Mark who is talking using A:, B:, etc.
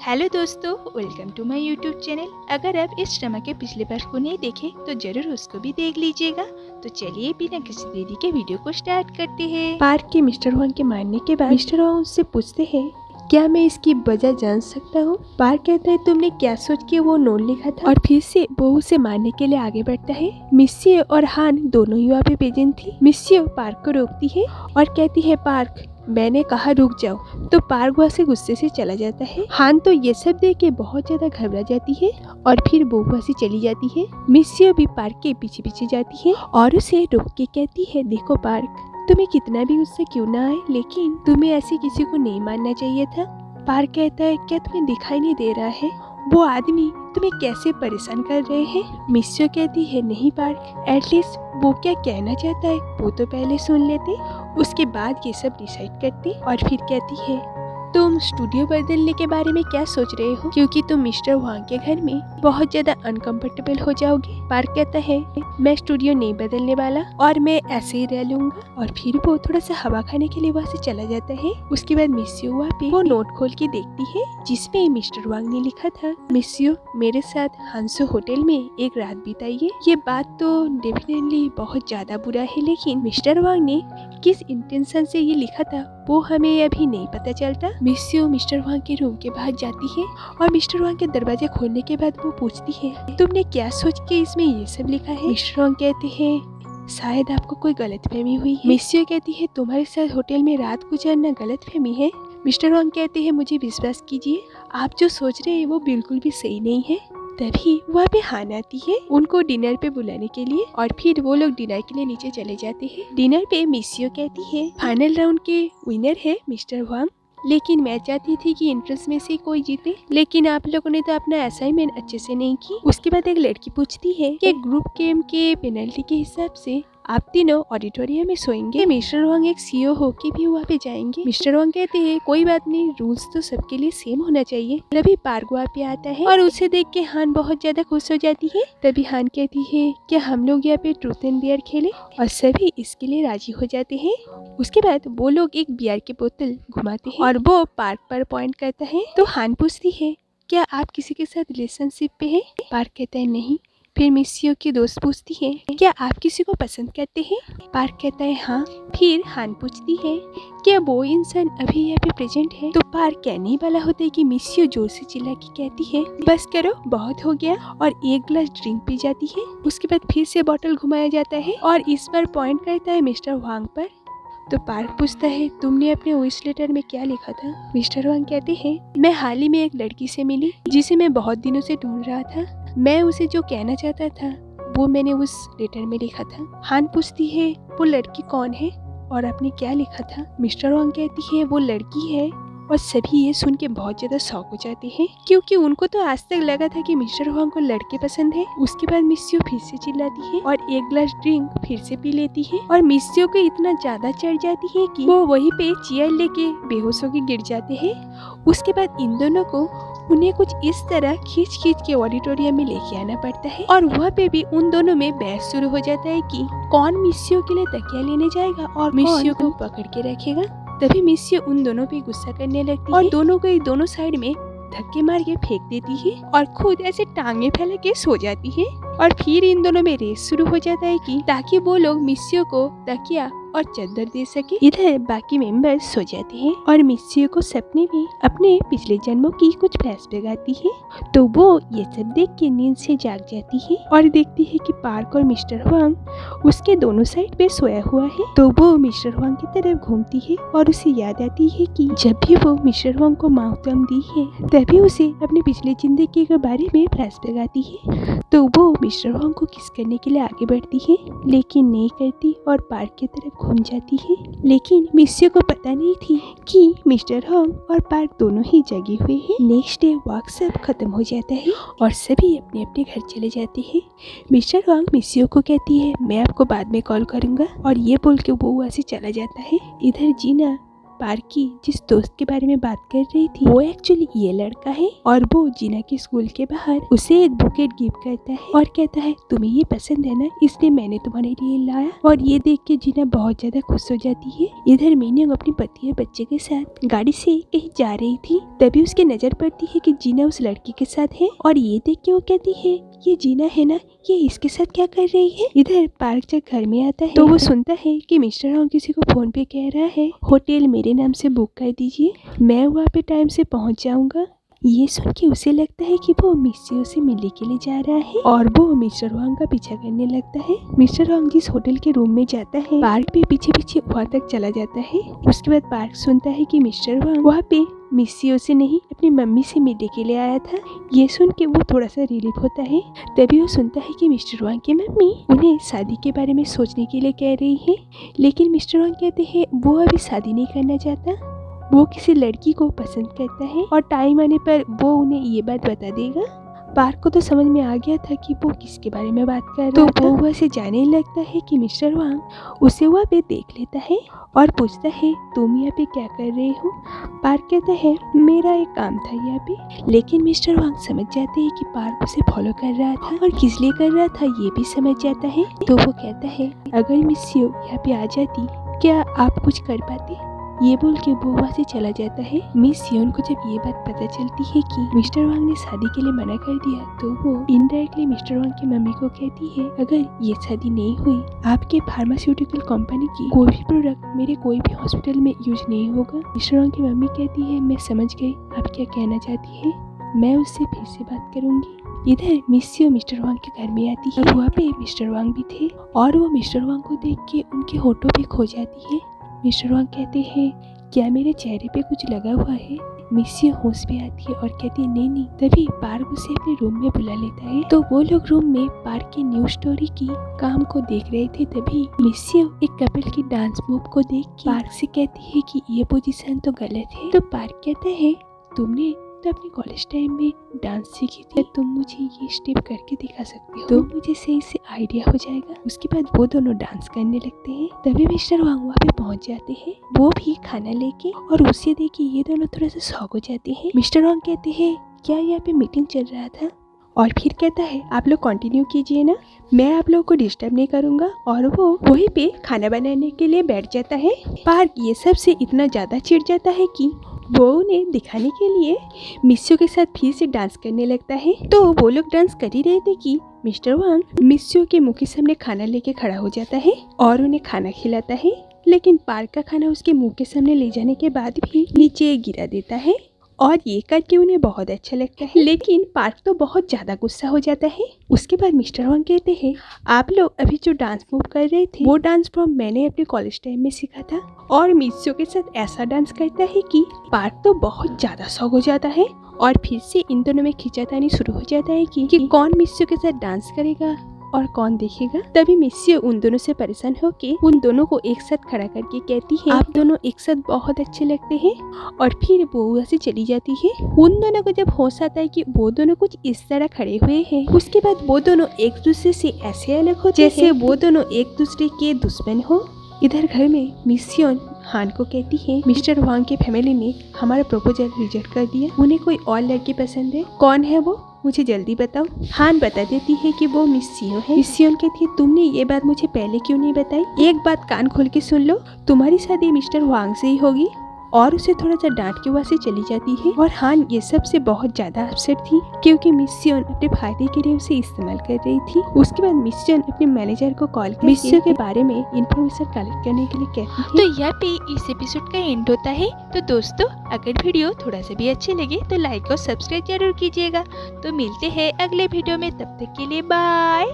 A: Hello दोस्तों, welcome to my YouTube channel. अगर आप इस ड्रामा के पिछले पार्ट को नहीं देखे तो जरूर उसको भी देख लीजिएगा। तो चलिए बिना किसी देरी के वीडियो को स्टार्ट करते हैं।
B: पार्क के मिस्टर वांग के मारने के बाद मिस्टर वांग उससे पूछते हैं, क्या मैं इसकी वजह जान सकता हूँ? पार्क कहता है, तुमने क्या सोच के वो नोट लिखा था? और फिर से वो उसे मारने के लिए आगे बढ़ता है। मिस्सी और हान दोनों ही वहाँ पे प्रेजेंट थी। मिस्सी पार्क को रोकती है और कहती है, पार्क मैंने कहा रुक जाओ। तो पार्क वहाँ से गुस्से से चला जाता है। हान तो ये सब देख के बहुत ज्यादा घबरा जाती है और फिर वो वहाँ से चली जाती है। मिस्सी भी पार्क के पीछे पीछे जाती है और उसे रोक के कहती है, देखो पार्क, तुम्हें कितना भी गुस्सा क्यों ना आए, लेकिन तुम्हें ऐसे किसी को नहीं मानना चाहिए था। पार्क कहता है, क्या तुम्हें दिखाई नहीं दे रहा है वो आदमी तुम्हें कैसे परेशान कर रहे हैं? मिस्सी कहती है, नहीं पार्क, एटलीस्ट वो क्या कहना चाहता है वो तो पहले सुन लेते, उसके बाद ये सब डिसाइड करते। और फिर कहती है, तुम स्टूडियो बदलने के बारे में क्या सोच रहे हो, क्योंकि तुम मिस्टर वांग के घर में बहुत ज्यादा अनकंफर्टेबल हो जाओगे। पार्क कहता है, मैं स्टूडियो नहीं बदलने वाला और मैं ऐसे ही रह लूंगा। और फिर वो थोड़ा सा हवा खाने के लिए वहाँ से चला जाता है। उसके बाद मिस्सी वहाँ पे वो नोट खोल के देखती है जिसमें मिस्टर वांग ने लिखा था, मिस्सी मेरे साथ हांसो होटल में एक रात बिताइए। ये बात तो डेफिनेटली बहुत ज्यादा बुरा है, लेकिन मिस्टर वांग ने किस इंटेंशन से ये लिखा था वो हमें अभी नहीं पता चलता। मिस्सी मिस्टर वांग के रूम के बाहर जाती है और मिस्टर वांग के दरवाजे खोलने के बाद वो पूछती है, तुमने क्या सोच के इसमें ये सब लिखा है? मिस्टर वांग कहते हैं, शायद आपको कोई गलतफहमी हुई है। मिस्सी कहती है, तुम्हारे साथ होटल में रात गुजारना गलतफहमी है? मिस्टर वांग कहते हैं, मुझे विश्वास कीजिए, आप जो सोच रहे हैं वो बिल्कुल भी सही नहीं है। तभी वहाँ पे हान आती है उनको डिनर पे बुलाने के लिए और फिर वो लोग डिनर के लिए नीचे चले जाते हैं। डिनर पे मिस्सी कहती है, फाइनल राउंड के विनर है मिस्टर वांग, लेकिन मैं चाहती थी कि एंट्रेंस में से कोई जीते, लेकिन आप लोगों ने तो अपना असाइनमेंट अच्छे से नहीं की। उसके बाद एक लड़की पूछती है कि ग्रुप गेम के पेनल्टी के हिसाब से आप तीनों ऑडिटोरियम में सोएंगे। मिस्टर वांग एक सीईओ होके भी वहाँ पे जाएंगे। मिस्टर वांग कहते हैं, कोई बात नहीं, रूल्स तो सबके लिए सेम होना चाहिए। तभी पार्क वहाँ पे आता है और उसे देख के हान बहुत ज्यादा खुश हो जाती है। तभी हान कहती है, क्या हम लोग यहाँ पे ट्रूथ एंड डेयर खेले? और सभी इसके लिए राजी हो जाते हैं। उसके बाद वो लोग एक बियर की बोतल घुमाते हैं और वो पार्क पर पॉइंट करता है। तो हान पूछती है, क्या आप किसी के साथ रिलेशनशिप पे हैं? पार्क कहता है, नहीं। फिर मिस्सी की दोस्त पूछती है, क्या आप किसी को पसंद करते हैं? पार्क कहता है, हाँ। फिर हान पूछती है, क्या वो इंसान अभी यहाँ पे प्रेजेंट है? तो पार्क कहने ही वाला होता है कि मिस्सी जोर से चिल्ला के कहती है, बस करो, बहुत हो गया, और एक ग्लास ड्रिंक पी जाती है। उसके बाद फिर से बॉटल घुमाया जाता है और इस बार पॉइंट करता है मिस्टर वांग पर। तो पार्क पूछता है, तुमने अपने विश लेटर में क्या लिखा था? मिस्टर वांग कहते हैं, मैं हाल ही में एक लड़की से मिली जिसे मैं बहुत दिनों से ढूंढ रहा था। मैं उसे जो कहना चाहता था वो मैंने उस लेटर में लिखा था। हान पूछती है, वो लड़की कौन है और आपने क्या लिखा था? मिस्टर वांग कहती है, वो लड़की है। और सभी ये सुन के बहुत ज्यादा शॉक हो जाते हैं, क्योंकि उनको तो आज तक लगा था कि मिस्टर वांग को लड़के पसंद है। उसके बाद मिस्सी फिर से चिल्लाती है और एक ग्लास ड्रिंक फिर से पी लेती है और मिस्सी को इतना ज्यादा चढ़ जाती है कि वो वहीं पे चेयर लेके बेहोश होकर गिर जाते हैं। उसके बाद इन दोनों को उन्हें कुछ इस तरह खींच खींच के ऑडिटोरियम में लेके आना पड़ता है और वहाँ पे भी उन दोनों में बहस शुरू हो जाता है कि कौन मिस्सी के लिए तकिया लेने जाएगा और मिस्सी को पकड़ के रखेगा। तभी मिस्सी उन दोनों पे गुस्सा करने लगती है और दोनों को दोनों साइड में धक्के मार के फेंक देती है और खुद ऐसे टांगे फैला के सो जाती है। और फिर इन दोनों में रेस शुरू हो जाता है कि ताकि वो लोग मिस्सी को तकिया और चादर दे सके। इधर बाकी मेंबर्स सो जाते हैं और मिस्सी को सपने में अपने पिछले जन्मों की कुछ फ्लैशबैक आती है। तो वो ये सब देख के नींद से जाग जाती है और देखती है कि पार्क और मिस्टर वांग उसके दोनों साइड पे सोया हुआ है। तो वो मिस्टर वांग की तरफ घूमती है और उसे याद आती है कि जब भी वो मिस्टर वांग को माउथम दी है तभी उसे अपनी पिछली जिंदगी के बारे में फ्लैशबैक आती है। तो वो मिस्टर वांग को किस करने के लिए आगे बढ़ती है, लेकिन नहीं करती और पार्क की तरफ घूम जाती है। लेकिन मिस्सी को पता नहीं थी कि मिस्टर वांग और पार्क दोनों ही जगे हुए हैं। नेक्स्ट डे वर्क सब खत्म हो जाता है और सभी अपने अपने घर चले जाते हैं। मिस्टर वांग मिस्सी को कहती है, मैं आपको बाद में कॉल करूंगा, और ये बोल के वो वहाँ से चला जाता है। इधर जीना पार्क की जिस दोस्त के बारे में बात कर रही थी वो एक्चुअली ये लड़का है और वो जीना के स्कूल के बाहर उसे एक बुकेट गिफ्ट करता है और कहता है तुम्हें ये पसंद है ना, इसलिए मैंने तुम्हारे लिए लाया। और ये देख के जीना बहुत ज्यादा खुश हो जाती है। इधर मीनू अपने पति और बच्चे के साथ गाड़ी से कहीं जा रही थी, तभी उसके नजर पड़ती है कि जीना उस लड़की के साथ है और ये देख के वो कहती है ये जीना है ना, ये इसके साथ क्या कर रही है। इधर पार्क जब घर में आता है तो वो सुनता है कि मिस्टर राव किसी को फोन पे कह रहा है होटल मेरे नाम से बुक कर दीजिए, मैं वहाँ पे टाइम से पहुँच जाऊंगा। ये सुन के उसे लगता है कि वो मिस्सियों से मिलने के लिए जा रहा है और वो मिस्टर वांग का पीछा करने लगता है। मिस्टर वांग जिस होटल के रूम में जाता है पार्क भी पीछे पीछे वहाँ तक चला जाता है। उसके बाद पार्क सुनता है कि मिस्टर वांग वहाँ पे मिस्सियों से नहीं अपनी मम्मी से मिलने के लिए आया था। ये सुन के वो थोड़ा सा रिलीफ होता है। तभी वो सुनता है कि मिस्टर वांग की मम्मी उन्हें शादी के बारे में सोचने के लिए कह रही है, लेकिन मिस्टर वांग कहते हैं वो अभी शादी नहीं करना चाहता, वो किसी लड़की को पसंद करता है और टाइम आने पर वो उन्हें ये बात बता देगा। पार्क को तो समझ में आ गया था कि वो किसके बारे में बात कर रहा था, तो वो वहाँ से जाने लगता है कि मिस्टर वांग उसे वहाँ पे देख लेता है और पूछता है तुम यहाँ पे क्या कर रहे हो। पार्क कहता है मेरा एक काम था यहाँ पे, लेकिन मिस्टर वांग समझ जाते हैं कि पार्क उसे फॉलो कर रहा था और किस लिए कर रहा था ये भी समझ जाता है। तो वो कहता है अगर मिस्सियो यहाँ पे आ जाती क्या आप कुछ कर पाते। ये बोल के वो वहाँ से चला जाता है। मिस सियोन को जब ये बात पता चलती है कि मिस्टर वांग ने शादी के लिए मना कर दिया तो वो इनडायरेक्टली मिस्टर वांग की मम्मी को कहती है अगर ये शादी नहीं हुई आपके फार्मास्यूटिकल कंपनी की कोई भी प्रोडक्ट मेरे कोई भी हॉस्पिटल में यूज नहीं होगा। मिस्टर वांग की मम्मी कहती है मैं समझ गई आप क्या कहना चाहती है, मैं उससे फिर से बात करूंगी। इधर मिस्सियो मिस्टर वांग के घर में आती है, वहाँ पे मिस्टर वांग भी थे और वो मिस्टर वांग को देख के उनके होठों पे खो जाती है। मिस्टर वांग कहते हैं क्या मेरे चेहरे पे कुछ लगा हुआ है। मिस्सियो होश पे आती है और कहती है नहीं। तभी पार्क उसे अपने रूम में बुला लेता है। तो वो लोग रूम में पार्क की न्यू स्टोरी की काम को देख रहे थे, तभी मिस्सियो एक कपल की डांस मूव को देख के पार्क से कहती है कि ये पोजीशन तो गलत है। तो पार्क कहता है तुमने तो अपने कॉलेज टाइम में डांस सीखी थी, तुम मुझे ये स्टेप करके दिखा सकते हो तो मुझे सही से आइडिया हो जाएगा। उसके बाद वो दोनों डांस करने लगते हैं। तभी मिस्टर वांग वहाँ पे पहुँच जाते हैं, वो भी खाना लेके, और उसे देख के ये दोनों थोड़ा सा शॉक हो जाते हैं। मिस्टर वांग कहते हैं क्या यहाँ पे मीटिंग चल रहा था, और फिर कहता है आप लोग कंटिन्यू कीजिए ना, मैं आप लोगों को डिस्टर्ब नहीं करूंगा। और वो वहीं पे खाना बनाने के लिए बैठ जाता है। पार्क ये सब से इतना ज्यादा चिढ़ जाता है कि वो उन्हें दिखाने के लिए मिस्सियो के साथ फिर से डांस करने लगता है। तो वो लोग डांस कर ही रहे थे कि मिस्टर वांग मिस्सियो के मुंह के सामने खाना लेके खड़ा हो जाता है और उन्हें खाना खिलाता है, लेकिन पार्क का खाना उसके मुंह के सामने ले जाने के बाद भी नीचे गिरा देता है और ये करके उन्हें बहुत अच्छा लगता है। लेकिन पार्क तो बहुत ज्यादा गुस्सा हो जाता है। उसके बाद मिस्टर वांग कहते हैं आप लोग अभी जो डांस मूव कर रहे थे वो डांस फॉर्म मैंने अपने कॉलेज टाइम में सीखा था, और मिस्सियो के साथ ऐसा डांस करता है कि पार्क तो बहुत ज्यादा शौक हो जाता है और फिर से इन दोनों में खींचातानी शुरू हो जाता है कि कौन मिस्सियो के साथ डांस करेगा और कौन देखेगा। तभी मिस्सियो उन दोनों से परेशान होके उन दोनों को एक साथ खड़ा करके कहती है आप दोनों एक साथ बहुत अच्छे लगते हैं, और फिर वो वहाँ से चली जाती है। उन दोनों को जब होश आता है कि वो दोनों कुछ इस तरह खड़े हुए हैं, उसके बाद वो दोनों एक दूसरे से ऐसे अलग हो जैसे वो दोनों एक दूसरे के दुश्मन हो। इधर घर में मिस्सियो हान को कहती है मिस्टर वांग की फैमिली ने हमारा प्रपोजल रिजेक्ट कर दिया, उन्हें कोई और लड़की पसंद है, कौन है वो मुझे जल्दी बताओ। हान बता देती है कि वो मिस्सियो है। मिस्सियो कहती है तुमने ये बात मुझे पहले क्यों नहीं बताई, एक बात कान खोल के सुन लो, तुम्हारी शादी मिस्टर वांग से ही होगी। और उसे थोड़ा सा डांट के वहाँ से चली जाती है। और हान ये सब से बहुत ज्यादा अपसेट थी क्योंकि मिस्सियो अपने फायदे के लिए उसे इस्तेमाल कर रही थी। उसके बाद मिस्सियो अपने मैनेजर को कॉल कर मिस्सियो के बारे में इंफॉर्मेशन कलेक्ट करने के लिए कहती है।
A: तो यहाँ पे इस एपिसोड का एंड होता है। तो दोस्तों अगर वीडियो थोड़ा सा भी अच्छे लगे तो लाइक और सब्सक्राइब जरूर कीजिएगा। तो मिलते हैं अगले वीडियो में, तब तक के लिए बाय।